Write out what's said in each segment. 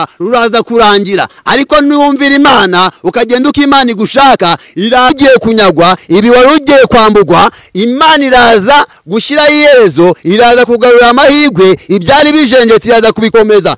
manegeka ruraza kurangira ariko niwumvira Imana ukagenda uko Imana igushaka iragiye kunyagwa ibi wari ugiye kwambugwa Imana iraza gushyira iherezo iraza kugarura amahirwe ibyari bijenjetse iraza kubikomeza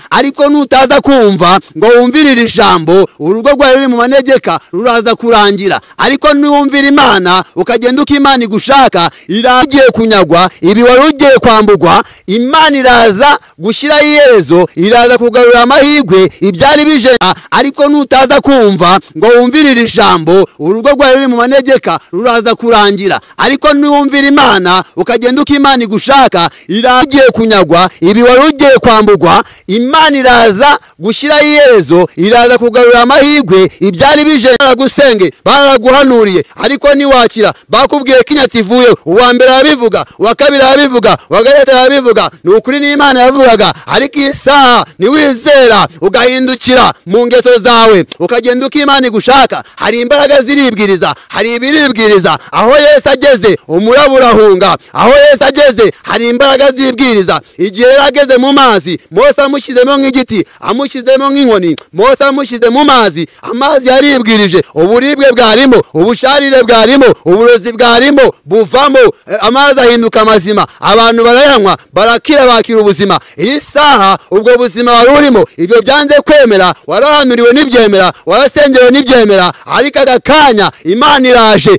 ariko nutaza kumva ngo wumvirire ijambo urugo rwawe ruri mu manegeka ruraza kurangira ariko niwumvira Imana ukagenda uko Imana igushaka iragiye kunyagwa ibi wari ugiye kwambugwa Imana iraza gushyira iherezo iraza kugarura amahirwe ibyari bije ariko nutaza kumva ngo wumvirire ijambo urugo rwawe ruri mu manegeka ruraza kurangira ariko niwumvira Imana ukagenda uko Imana igushaka iragiye kunyagwa ibi wari ugiye kwambugwa Imana iraza gushyira iherezo iraza kugarura amahirwe ibyari bije baragusenge baraguhanuriye ariko niwakira bakubwiye kinyativuye uwa mbere arabivuga uwa kabiri arabivuga uwa gatatu arabivuga ni ukuri n'Imana yavugaga ariko isaha niwizera ugahindukira mu ngeso zawe ukagenda uko Imana igushaka hari imbaraga ziribwiriza hari ibiribwiriza aho Yesu ageze umuraburahunga aho Yesu ageze hari imbaraga zibwiriza igihe yageze mu mazi Mose amushyizemo nk'igiti amushyizemo nk'inkoni Mose amushyize mu mazi amazi yaribwirije uburibwe bwarimo ubusharire bwarimo uburozi bwarimo buvamo amazi ahinduka mazima abantu barayanywa barakira bakira ubuzima iyi saha ubwo buzima wari urimo ibyo byanze kwemera warahanuriwe n'ibyemera warasengewe n'ibyemera ariko agakanya Imana iraje.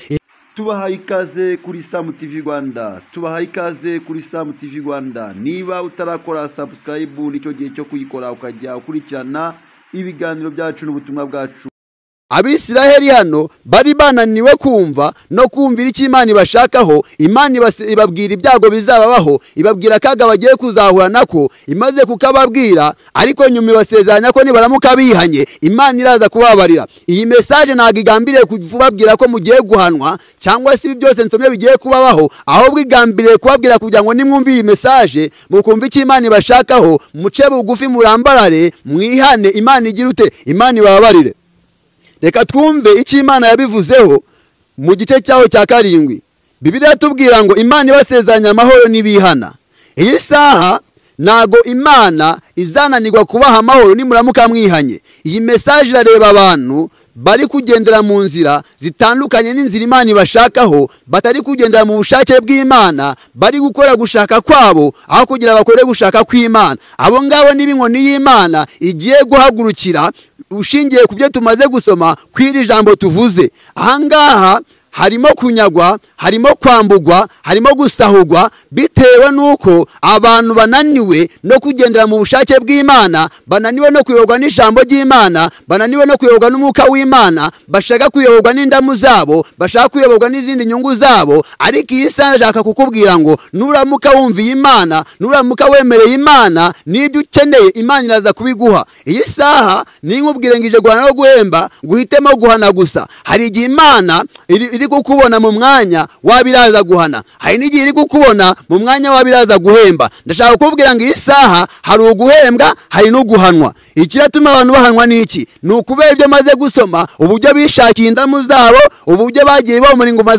Tubahaye ikaze kuri Sam TV Rwanda, tubahaye ikaze kuri Sam TV Rwanda. Niba utarakora subscribe nicyo gihe cyo kuyikora ukajya ukurikirana ibiganiro byacu n'ubutumwa bwacu. Abisiraheli hano bari bananiwe kumva no kumvira icyo Imana ibashakaho. Imana ibabwira ibyago bizababaho, ibabwira akaga bagiye kuzahura nako, imaze kukababwira ariko nyuma ibasezeranya ko nibaramuka bihanye Imana iraza kubabarira. Iyi message ntago igambiriye kubabwira ko mugiye guhanwa cyangwa se byose nsomye bigiye kubabaho, ahubwo igambiriye kubabwira kugira ngo nimwumve iyi message mukumva icyo Imana ibashakaho, muce bugufi murambarare mwihane, Imana igirute, Imana ibabarire. Reka twumve icyo Imana yabivuzeho mu gice cyaho cya 7. Bibiliya tubwira ngo Imana ibasezeranya amahoro nibihana. Iyi saha nago Imana izananirwa kubaha amahoro nimuramuka mwihanye. Iyi message irareba abantu bari kugendera mu nzira zitandukanye n'inzira Imana ibashakaho, batari kugendera mu bushake bw'Imana, bari gukora gushaka kwabo aho kugira bakore gushaka kw'Imana. Abo ngabo n'ibinkoni y'Imana igiye guhagurukira ushingiye ku byo tumaze gusoma kwiri jambo tuvuze. Ahangaha harimo kunyagwa, harimo kwambugwa, harimo gusahugwa bitewe nuko abantu bananiwe no kugendera mu bushake bw'Imana, bananiwe no kuyoborwa n'ijambo ry'Imana, bananiwe no kuyoborwa n'umwuka w'Imana, bashaka kuyoborwa n'indamu zabo, bashaka kuyoborwa n'izindi nyungu zabo. Ariko iyi saha ndashaka kukubwira ngo nuramuka wumviye Imana, nuramuka wemereye Imana n'ibyo ukeneye, Imana iraza kubiguha. Iyi saha ninkubwire ngije guhana no guhemba, guhitemo guhana gusa. Hari igihe Imana iri kukubona mu mwanya wabiraza guhana, hari n'igihe iri kukubona mu mwanya wabiraza guhemba. Ndashaka kukubwira ngo iyi saha hari uguhembwa hari no guhanwa. Ikiratuma abantu bahanwa n'iki? Ni ukubera ibyo maze gusoma, uburyo bishakiye indamu zabo, uburyo bagiye bomora ingoma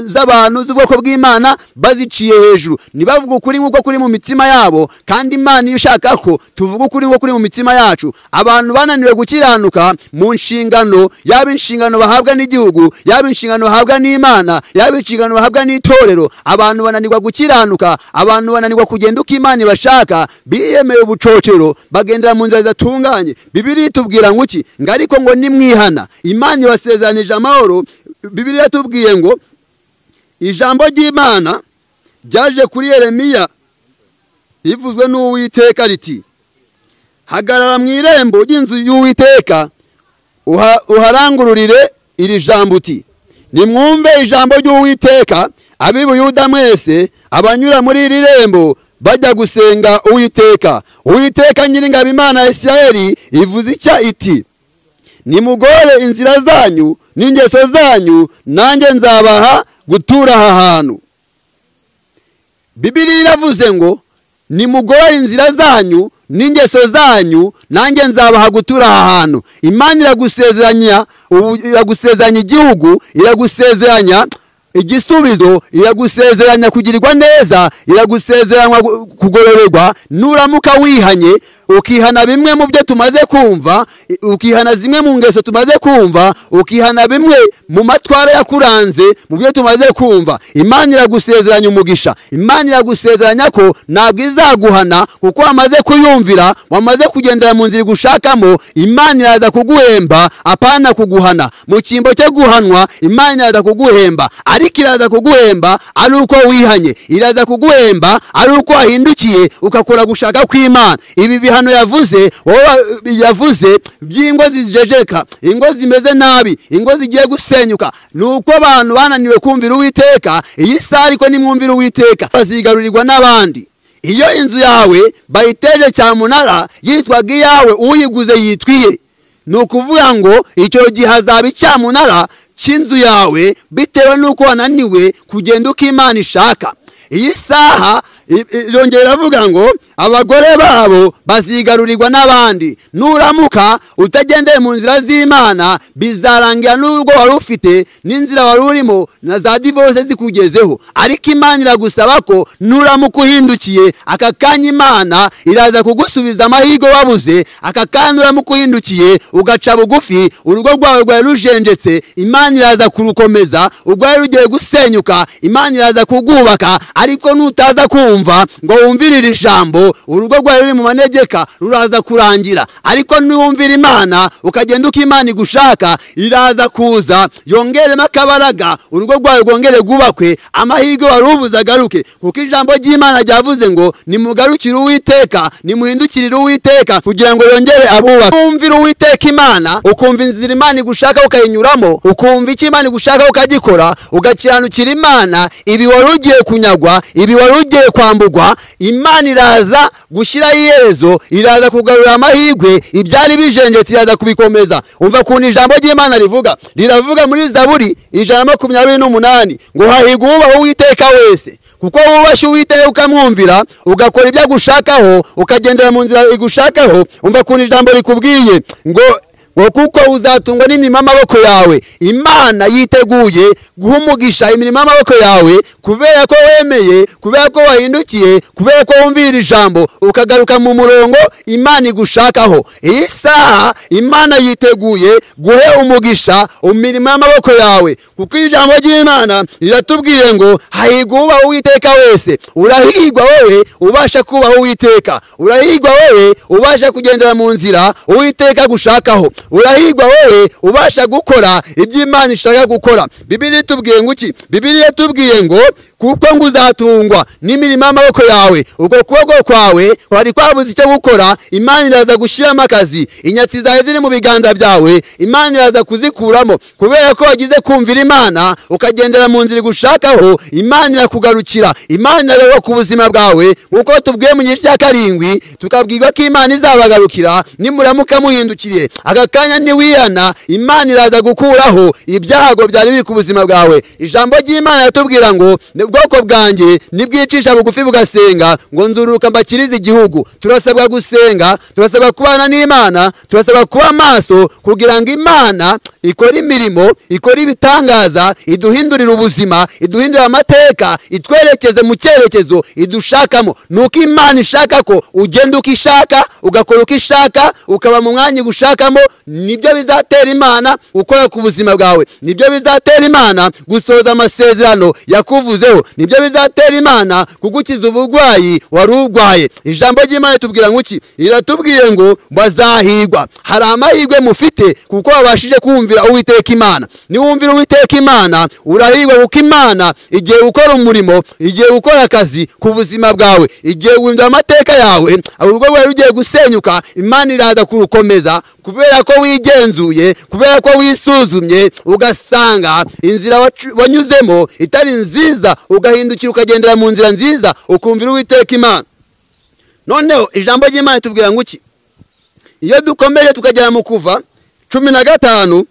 z'abantu z'ubwoko bw'Imana baziciye hejuru. Nibavuga ukuri nk'uko kuri mu mitima yabo, kandi Imana ishaka ko tuvuga ukuri nk'uko kuri mu mitima yacu. Abantu bananiwe gukiranuka mu nshingano, yaba inshingano bahabwa n'igihugu, yaba inshingano bahabwa n'Imana, yaba inshingano bahabwa n'itorero. Abantu bananirwa gukiranuka, abantu bananirwa kugenda uko Imana ibashaka, biyemeye ubucocero, bagendera mu nzira zitunganye. Bibiliya itubwira ngo iki? Ngo ariko ngo nimwihana Imana ibasezanije amahoro. Bibiliya tubwiye ngo ijambo ry'Imana ryaje kuri Yeremiya ivuzwe n'Uwiteka riti, hagarara mu irembo ry'inzu y'Uwiteka uharangururire iri jambo uti, nimwumve ijambo ry'Uwiteka ab'i Buyuda mwese abanyura muri iri rembo bajya gusenga Uwiteka. Uwiteka Nyiringabo Imana ya Isiraheli ivuze icya iti, nimugore inzira zanyu n'ingeso zanyu, nanjye nzabaha gutura aha hantu. Bibiliya iravuze ngo nimugore inzira zanyu n'ingeso zanyu, nanjye nzabaha gutura aha hantu. Imana iragusezeranya igihugu, iragusezeranya igisubizo, iragusezeranya kugirirwa neza, iragusezeranya kugororerwa nuramuka wihanye ukihana bimwe mu byo tumaze kumva, ukihana zimwe mu ngeso tumaze kumva, ukihana bimwe mu matwara yakuranze mu byo tumaze kumva, Imana iragusezeranya umugisha. Imana iragusezeranya ko ntabwo izaguhana kuko wamaze kuyumvira, wamaze kugendera mu nzira gushakamo. Imana iraza kuguhemba apana kuguhana. Mu cyimbo cyo guhanwa Imana iraza kuguhemba, ariko iraza kuguhemba ari uko wihanye, iraza kuguhemba ari uko wahindukiye ukakora gushaka kw'Imana. Ibi bihano yavuze by'ingo zijejeka, ingo zimeze nabi, ingo zigiye gusenyuka, nuko abantu bananiwe kumvira Uwiteka. Iyi saha ariko nimwumvira Uwiteka bazigarurirwa n'abandi. Iyo inzu yawe bayiteje cyamunara yitwaga iyawe, uyiguze yitwiye, nukuvuga ngo icyo gihe hazaba icyamunara cy'inzu yawe bitewe nuko wananiwe kugenda uko Imana ishaka. Iyi saha irongera avuga ngo abagore babo bazigarurirwa n'abandi. Nuramuka utagendeye mu nzira z'Imana bizarangira n'ubwo wari ufite n'inzira wari urimo na za divorce zikugezeho, ariko Imana iragusaba ko nuramuka uhindukiye aka kanya Imana iraza kugusubiza amahirwe wabuze. Aka kanya uramuka uhindukiye ugaca bugufi, urugo rwawe rwari rujenjetse, Imana iraza kurukomeza. Urwari rugiye gusenyuka, Imana iraza kugubaka. Ariko nutaza kumva ngo wumvirire ijambo, urugo rwawe ruri mu manegeka ruraza kurangira. Ariko niwumvira Imana ukagenda uko Imana igushaka, iraza kuza yongeremo akabaraga, urugo rwawe rwongere gubakwe, amahirwe wari ubuze agaruke. Kuko ijambo ry'Imana ryavuze ngo nimugarukire Uwiteka, nimuhindukirire Uwiteka kugira ngo yongere abubaka. Wumvira Uwiteka Imana, ukumva inzira Imana igushaka ukayinyuramo, ukumva icyo Imana igushaka ukagikora, ugakiranukira Imana, ibi wari ugiye kunyagwa, ibi wari ugiye kwambugwa, Imana iraza gushyiraho iherezo, iraza kugarura amahirwe, ibyari bijenjetse iraza kubikomeza. Umva kuntu ijambo ry'Imana rivuga, riravuga muri Zaburi 128 ngo hahirwa uwubaha Uwiteka wese. Kuko wubashye Uwiteka ukamwumvira, ugakora ibyo agushakaho, ukagendera mu nzira igushakaho. Umva kuntu ijambo rikubwiye ngo kuko uzatungwa n'imirimo y'amaboko yawe. Imana yiteguye guha umugisha imirimo y'amaboko yawe kubera ko wemeye, kubera ko wahindukiye, kubera ko wumvira ijambo ukagaruka mu murongo Imana igushakaho. Iyi saha Imana yiteguye guhe umugisha imirimo y'amaboko yawe, kuko ijambo ry'Imana riratubwiye ngo hahirwa uwubaha Uwiteka wese. Urahirwa wowe ubasha kubaha Uwiteka, urahirwa wowe ubasha kugendera mu nzira Uwiteka gushakaho, urahirwa wowe ubasha gukora ibyo Imana ishaka gukora. Bibiliya itubwiye ngo iki? Bibiliya itubwiye ngo kuko ngo uzatungwa n'imirimo y'amaboko yawe. Ubwo kuboko kwawe kwari kwabuze icyo gukora, Imana iraza gushyiramo akazi. Inyatsi zawe ziri mu biganza byawe, Imana iraza kuzikuramo. Kubera ko wagize kumvira Imana ukagendera mu nzira igushakaho, Imana irakugarukira. Imana irareba ku buzima bwawe, nk'uko tubwiye mu gice cya 7 tukabwirwa ko Imana izabagarukira nimuramuka muhindukiriye. Aka kanya niwihana, Imana iraza gukuraho ibyago byari biri ku buzima bwawe. Ijambo ry'Imana yatubwira ngo ubwoko bwanjye nibwicisha bugufi bugasenga ngo nzururuka mbakirize igihugu. Turasabwa gusenga, turasabwa kubana n'Imana, turasabwa kuba maso kugira ngo Imana ikora imirimo, ikora ibitangaza, iduhindurira ubuzima, iduhindurira amateka, itwerekeze mu cyerekezo idushakamo. Nuko Imana ishaka ko ugenda uko ishaka, ugakora uko ishaka, ukaba mu mwanya gushakamo. Nibyo bizatera Imana gukora ku buzima bwawe, nibyo bizatera Imana gusoza amasezerano yakuvuzeho, nibyo bizatera Imana kugukiza uburwayi wari urwaye. Ijambo ry'Imana ritubwira ngo iki? Iratubwiye ngo bazahirwa. Hari amahirwe mufite kuko wabashije kumvira Uwiteka Imana. Niwumvira Uwiteka Imana urahirwa, kuko Imana igiye gukora umurimo, igiye gukora akazi ku buzima bwawe, igiye guhindura amateka yawe. Urugo rwawe rugiye gusenyuka, Imana iraza kurukomeza kubera ko wigenzuye, kubera ko wisuzumye ugasanga inzira wanyuzemo itari nziza, ugahindukira ukagendera mu nzira nziza, ukumvira Uwiteka Imana. Noneho ijambo ry'Imana ritubwira ngo iki? Iyo dukomeje tukagera mu Kuva 15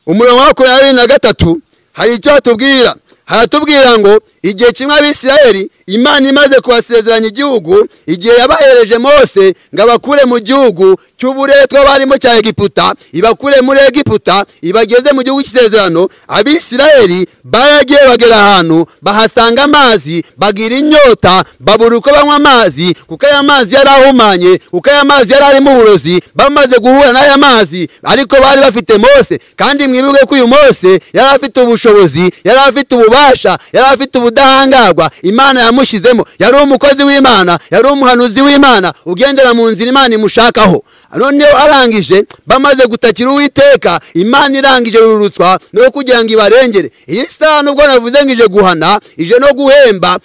umurongo wa 23 hari icyo atubwira. Haratubwira ngo igihe kimwe abisirayeli Imana imaze kubasezeranya igihugu, igihe yabahereje Mose ngo abakure mu gihugu cy'uburetwa barimo cya Egiputa, ibakure muri Egiputa ibageze mu gihugu cy'isezerano, abisirayeli baragiye bagera ahantu bahasanga amazi, bagira inyota, babura uko banywa amazi kuko aya mazi yari ahumanye, kuko aya mazi yari arimo uburozi. Bamaze guhura n'aya mazi ariko bari bafite Mose, kandi mwibuke ko uyu Mose yari afite ubushobozi, yari afite ububasha, yari afite ubudahangarwa Imana yamushizemo. Yari umukozi w'Imana, yari umuhanuzi w'Imana ugendera mu nzira Imana imushakaho. Noneho arangije bamaze gutakira Uwiteka, Imana irangije rurutswa no kugira ngo ibarengere. Iyi saha nubwo navuze ngo ije guhana, ije no guhemba,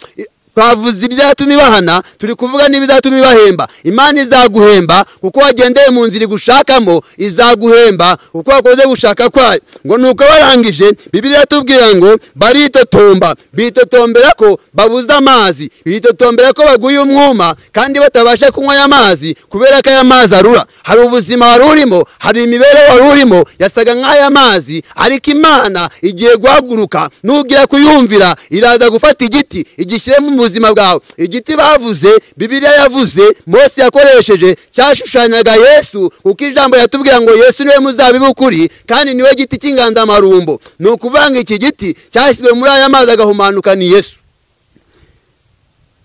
twavuze ibyatuma ibahana, turi kuvuga n'ibizatuma ibahemba. Imana izaguhemba kuko wagendeye mu nzira gushakamo, izaguhemba kuko wakoze gushaka kwayo. Ngo nuko barangije Bibiliya tubwira ngo baritotomba, bitotombera ko babuza amazi, bitotombera ko baguye umwuma kandi batabasha kunywa aya mazi kubera ko aya mazi arura. Hari ubuzima wari urimo, hari imibereho wari urimo yasaga nk'aya mazi, ariko Imana igiye guhaguruka, nugira kuyumvira iraza gufata igiti igishyire mu buzima bwawe. Igiti bavuze, Bibiliya yavuze, Mose yakoresheje, cyashushanyaga Yesu, kuko ijambo yatubwira ngo Yesu niwe muzabibu ukuri kandi niwe giti cy'inganzamarumbo. Ni ukuvuga ngo iki giti cyashyizwe muri aya mazi agahumanuka ni Yesu.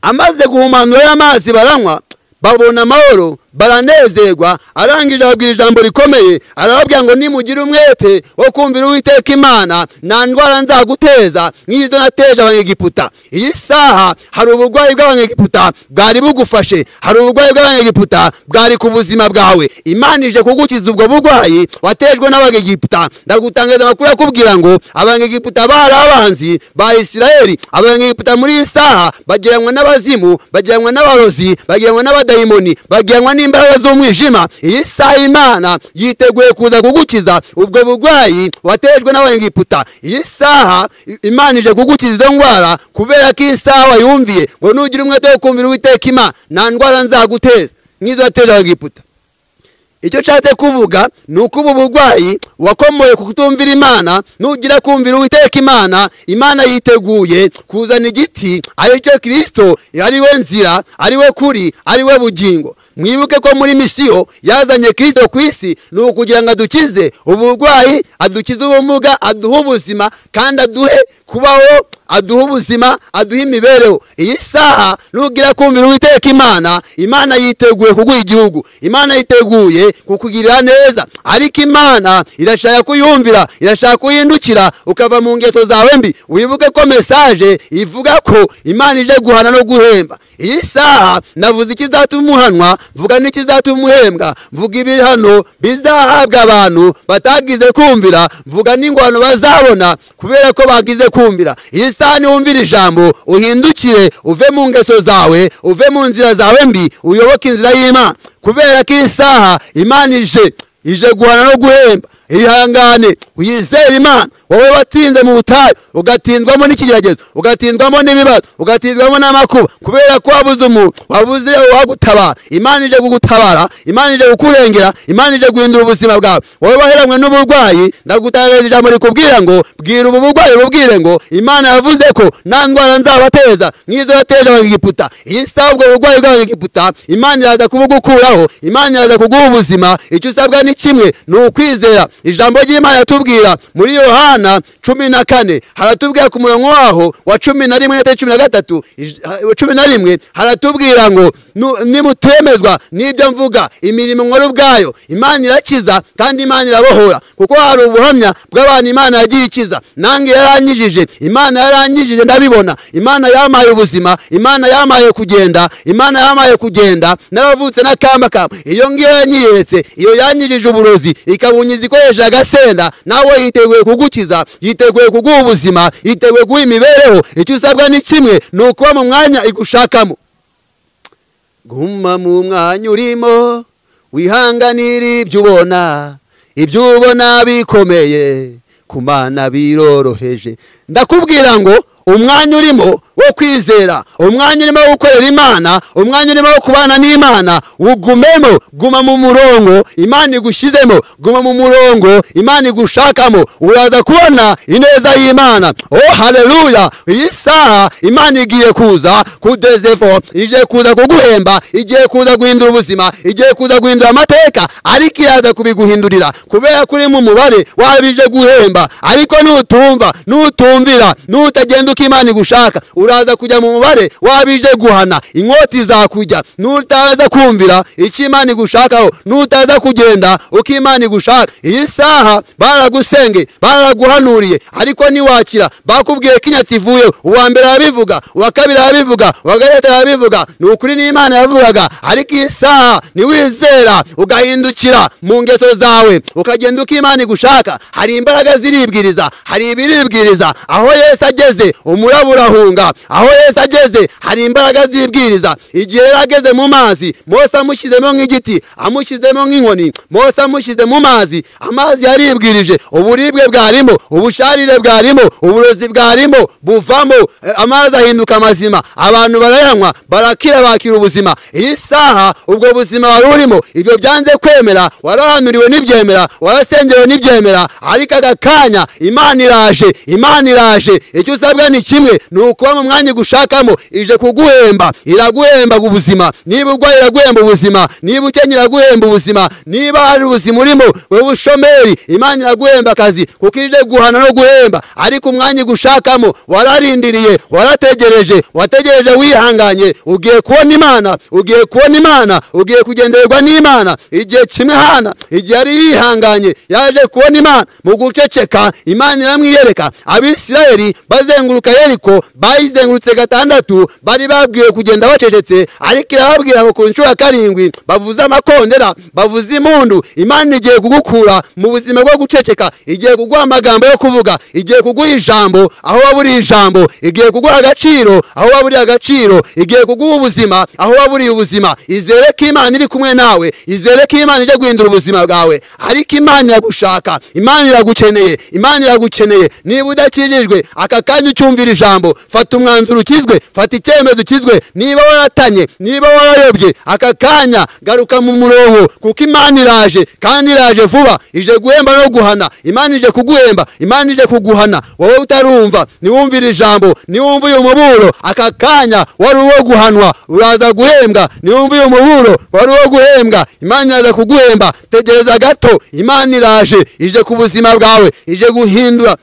Amaze guhumanura aya mazi baranywa, babona amahoro, baranezerwa. Arangije ababwira ijambo rikomeye, arababwira ngo nimugire umwete wo kumvira Uwiteka Imana, nta ndwara nzaguteza nk'izo nateje Abanyegiputa. Iyi saha hari uburwayi bw'Abanyegiputa bwari bugufashe, hari uburwayi bw'Abanyegiputa bwari ku buzima bwawe. Imana ije kugukiza ubwo burwayi watejwe n'Abanyegiputa. Ndagutangaza amakuru akubwira ngo Abanyegiputa bari abanzi ba Isirayeli. Abanyegiputa muri iyi saha bagiranwa n'abazimu, bagiranwa n'abarozi, bagiranwa n'abadayimoni, bagiranwa imbaraga z'umwijima. Iyi saha Imana yiteguye kuza kugukiza ubwo burwayi watejwe n'Abanyegiputa. Iyi saha Imana ije kugukiza izo ndwara kubera ko iyi saha wayumviye ngo nugira umwete wo kumvira Uwiteka Imana, nta ndwara nzaguteza nk'izo wateje Abanyegiputa. Icyo nshatse kuvuga ni uko ubu burwayi wakomoye ku kutumvira Imana, nugira kumvira Uwiteka Imana, Imana yiteguye kuzana igiti ari cyo Kristo, ari we nzira, ari we kuri, ari we bugingo. Mwibuke ko muri misiyo yazanye Kristo ku isi ni ukugira ngo adukize uburwayi, adukize ubumuga, aduhe ubuzima kandi aduhe kubaho, aduhe ubuzima, aduhe imibereho. Iyi saha nugira kumvira Uwiteka Imana, Imana yiteguye kuguha igihugu, Imana yiteguye kukugirira neza. Ariko Imana irashaka kuyumvira, irashaka kuyindukira ukava mu ngeso zawe mbi. Wibuke ko message ivuga ko Imana ije guhana no guhemba. Iyi saha navuze ikizatuma umuhanwa, mvuga n'ikizatuma umuhembwa, mvuga ibihano bizahabwa abantu batagize kumvira, mvuga n'ingwano bazabona kubera ko bagize kumvira. Iyi saha niwumvira ijambo uhindukire, uve mu ngeso zawe, uve mu nzira zawe mbi, uyoboke inzira y'Imana. Kubera ko iyi saha Imana ije guhana no guhemba. Ihangane uyizere Imana. Wowe watinze mu butayu, ugatindwamo n'ikigeragezo, ugatindwamo n'ibibazo, ugatindwamo n'amakuba kubera ko wabuze umuntu, wabuze wagutabara. Imana ije kugutabara, Imana ije kukurengera, Imana ije guhindura ubuzima bwawe. Wowe waheramwe n'uburwayi, ndagutangariza ijambo rikubwira ngo bwira ubu burwayi bubwire ngo Imana yavuze ko nta ndwara nzabateza nk'izo yateje Abanyegiputa. Iyi saha ubwo burwayi bw'Abanyegiputa Imana iraza kubugukuraho, Imana iraza kuguha ubuzima. Icyo usabwa ni kimwe, ni ukwizera ijambo ry'Imana. Yatubwira muri Yohana 14 haratubwira ku murongo waho wa 11 na 13 11 haratubwira ngo nimutemezwa n'ibyo mvuga, imirimo nkora ubwayo Imana irakiza kandi Imana irabohora. Kuko hari ubuhamya bw'abantu Imana yagiye ikiza. Nange yaranyijije, Imana yaranyijije ndabibona. Imana yamaye ubuzima, Imana yamaye kugenda, Imana yamaye kugenda. Naravutse n'akamba iyo ngiyo yanyiyeretse, iyo yanyijije uburozi ikabunyiza ikoresha agasenda. Nawe yiteguye kugukiza, yiteguye kuguha ubuzima, yiteguye guha imibereho. Icyo usabwa ni kimwe, ni ukuba mu mwanya igushakamo. Guma mu mwanya urimo, wihanganira ibyo ubona, ibyo ubona bikomeye, ku Mana biroroheje. Ndakubwira ngo umwanya urimo wo kwizera, umwanya urimo wo gukorera Imana, umwanya urimo wo kubana n'Imana, ugumemo, guma mu murongo Imana igushyizemo, guma mu murongo Imana igushakamo, uraza kubona ineza y'Imana. Oh haleluya! Iyi saha Imana igiye kuza kudezefo, igiye kuza kuguhemba, igiye kuza guhindura ubuzima, igiye kuza guhindura amateka, ariko iraza kubiguhindurira kubera kuri mu mubare wabije guhemba. Ariko nutumvira, nutagenda uko Imana igushaka, uraza kujya mu mubare wabije guhana, inkoti zakujya. Nutaza kumvira icyo Imana igushakaho, nutaza kugenda uko Imana igushaka, iyi saha baragusenge, baraguhanuriye, ariko niwakira bakubwiye ko inyatsi ivuye, uwa mbere arabivuga, uwa kabiri arabivuga, uwa gatatu arabivuga, ni ukuri n'Imana yavugaga. Ariko iyi saha niwizera ugahindukira mu ngeso zawe, ukagenda uko Imana igushaka, hari imbaraga ziribwiriza, hari ibiribwiriza. Aho Yesu ageze umuraba urahunga, aho Yesu ageze hari imbaraga zibwiriza. Igihe yageze mu mazi, Mose amushyizemo nk'igiti, amushyizemo nk'inkoni, Mose amushyize mu mazi, amazi yaribwirije, uburibwe bwarimo, ubusharire bwarimo, uburozi bwarimo buvamo, amazi ahinduka mazima, abantu barayanywa, barakira, bakira ubuzima. Iyi saha ubwo buzima wari urimo, ibyo byanze kwemera, warahanuriwe n'ibyemera, warasengewe n'ibyemera, ariko aka kanya Imana iraje. Icyo usabwa ni kimwe, ni ukuba mu mwanya gushakamo, ije kuguhemba, iraguhemba ubuzima. Niba urwaye iraguhemba ubuzima, niba ukennye iraguhemba ubuzima, niba hari ubuzima urimo wowe ushomeri, Imana iraguhemba akazi, kuko ije guhana no guhemba. Ariko umwanya gushakamo wararindiriye, wategereje wihanganye, ugiye kubona Imana, ugiye kugendererwa n'Imana. Igihe kimwe Hana, igihe yari yihanganye, yaje kubona Imana mu guceceka, Imana iramwiyereka. Abisirayeli bazenguruka Yeriko, bayizengurutse 6, bari babwiwe kugenda bacecetse, ariko irababwira ngo ku nshuro 7 bavuze amakondera, bavuze impundu. Imana igiye kugukura mu buzima bwo guceceka, igiye kuguha amagambo yo kuvuga, igiye kuguha ijambo aho waburiye ijambo, igiye kuguha agaciro aho waburiye agaciro, igiye kuguha ubuzima aho waburiye ubuzima. Izere ko Imana iri kumwe nawe, izere ko Imana ije guhindura ubuzima bwawe. Ariko Imana iragushaka, Imana iragukeneye. Niba udakijijwe aka kanya ucyumvira ijambo, fata umwanzuro ukizwe, fata icyemezo ukizwe. Niba waratanye, niba warayobye, aka kanya garuka mu murongo, kuko Imana iraje, kandi iraje vuba, ije guhemba no guhana. Imana ije kuguhemba, Imana ije kuguhana. Wowe utarumva, niwumvira ijambo, niwumva uyu muburo, aka kanya wari uwo guhanwa, uraza guhembwa. Niwumva uyu muburo, wari uwo guhembwa, Imana iraza kuguhemba. Tegereza gato, Imana iraje, ije ku buzima bwawe, ije guhindura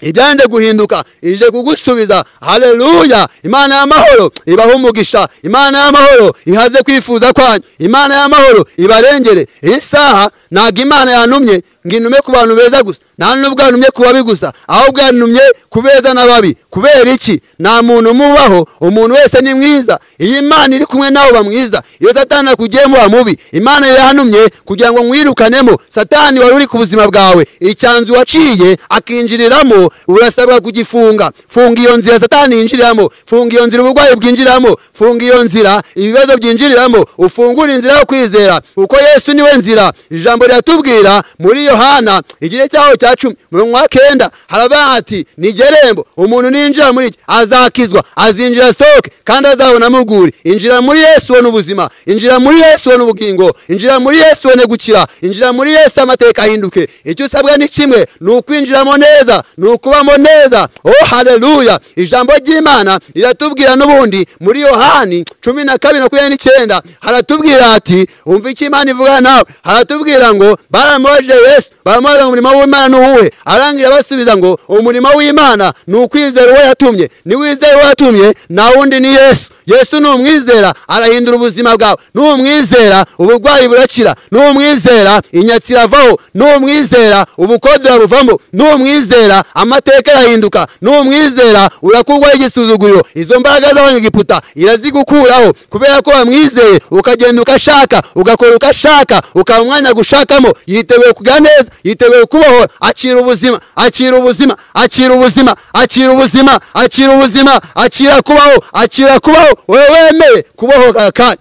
ibyanze guhinduka, ije kugusubiza. Haleluya! Imana y'amahoro ibaha umugisha, Imana y'amahoro ihaze kwifuza kwanyu, Imana y'amahoro ibarengere. Iyi saha ntabwo Imana yantumye ngo intume ku bantu beza gusa, nta nubwo yantumye ku babi gusa, ahubwo yantumye ku beza n'ababi. Kubera iki? Nta muntu umubaho, umuntu wese ni mwiza. Iyi Imana iri kumwe nawe ba mwiza. Iyo Satani akugiyemo wa mubi, Imana yantumye kugira ngo mwirukanemo Satani wari uri ku buzima bwawe. Icyanzu waciye akinjiriramo, urasabwa kugifunga. Funga iyo nzira Satani yinjiriramo, funga iyo nzira uburwayi bwinjiriramo, funga iyo nzira ibibazo byinjiriramo, ufungura inzira yo kwizera, kuko Yesu niwe nzira. Ijambo riratubwira muri Yohana igice cyaho cya 10:9 haravuga ati, nigerembo umuntu ninjira muri iki azakizwa, azinjira soke kandi azabona muguri. Injira muri Yesu ubona ubuzima, injira muri Yesu ubona ubugingo, injira muri Yesu ubona gukira, injira muri Yesu amateka ahinduke. Icyo usabwa ni kimwe, ni ukwinjiramo neza, ni ukubamo neza. Oh haleluya! Ijambo ry'Imana riratubwira n'ubundi muri Yohani 12:29 haratubwira ati, umva icyo Imana ivuga nawe. Haratubwira ngo baramoje Yesu, baramoje umurimo w'Imana n'uwuhe? Arangira basubiza ngo umurimo w'Imana ni ukwizera uwo yatumye. Ni wizera uwo yatumye, na wundi ni Yesu. Yesu ni umwizera, arahindura ubuzima bwawe. Ni umwizera, uburwayi burakira. Ni umwizera, inyatsi iravaho. Ni umwizera, ubukodera buvamo. Ni umwizera, amateka yahinduka. Ni umwizera, urakurwaho igisuzuguriro. Izo mbaraga z'abanyegiputa irazigukuraho, kubera ko wamwizeye, ukagenda ukashaka, ugakora ukashaka, ukaba umwanya gushakamo. Yiteguye kugira neza, yiteguye kubohora. Akira ubuzima, akira ubuzima, akira ubuzima, akira ubuzima, akira ubuzima, akira kubaho, akira kubaho. Wowe wemeye kubohoka akanya,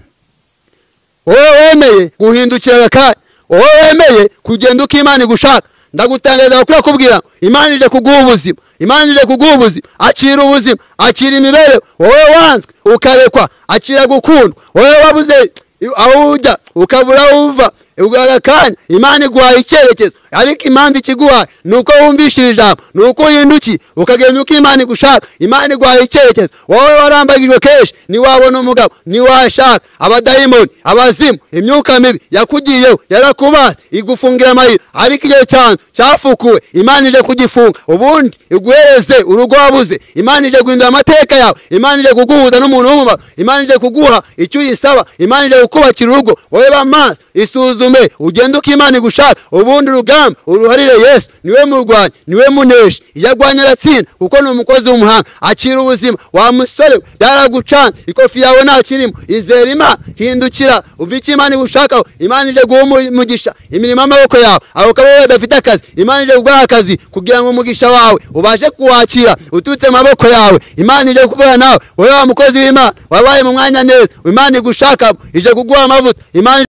wowe wemeye guhindukira akanya, wowe wemeye kugenda uko Imana igushaka, ndagutangariza kuri kubwira Imana ije kuguha ubuzima, Imana ije kuguha ubuzima, akira ubuzima, akira imibereho. Wowe wanzwe ukarekwa, akira gukundwa. Wowe wabuze aho ujya ukabura aho uva, ugakanya Imana iguhaye icyerekezo, ariko impamvu ikiguhaye nuko wumvishije ijambo, nuko uhindukiye ukagenda uko Imana igushaka. Imana iguhaye icyerekezo. Wowe warambagijwe kenshi ntiwabona umugabo, ntiwashaka, abadayimoni, abazimu, imyuka mibi yakugiyeho, yarakubaze, igufungira amayira, ariko igihe cyane cyafukuwe. Imana ije kugifunga, ubundi iguhereze urugo wabuze. Imana ije guhindura amateka yawe, Imana ije kuguhuza n'umuntu w'umumaro, Imana ije kuguha icyo uyisaba, Imana ije kukubakira urugo. Wowe bamaso isuzume, ugende uko Imana igushaka, ubundi urugamba uruharire Yesu. Niwe murwanyi, niwe muneshi, iyo agwanya aratsinda kuko ni umukozi w'umuhanga. Akira ubuzima wa musore, byaragucana, ikofi yawe ntakirimo, izera Imana, hindukira uve icyo Imana igushakaho. Imana ije guha umugisha imirimo y'amaboko yawe, aho ukaba udafite akazi, Imana ije kuguha akazi kugira ngo umugisha wawe ubashe kuwakira uturutse amaboko yawe. Imana ije kubana nawe, wowe wa mukozi w'Imana wabaye mu mwanya neza, Imana igushaka, ije kuguha amavuta. Imana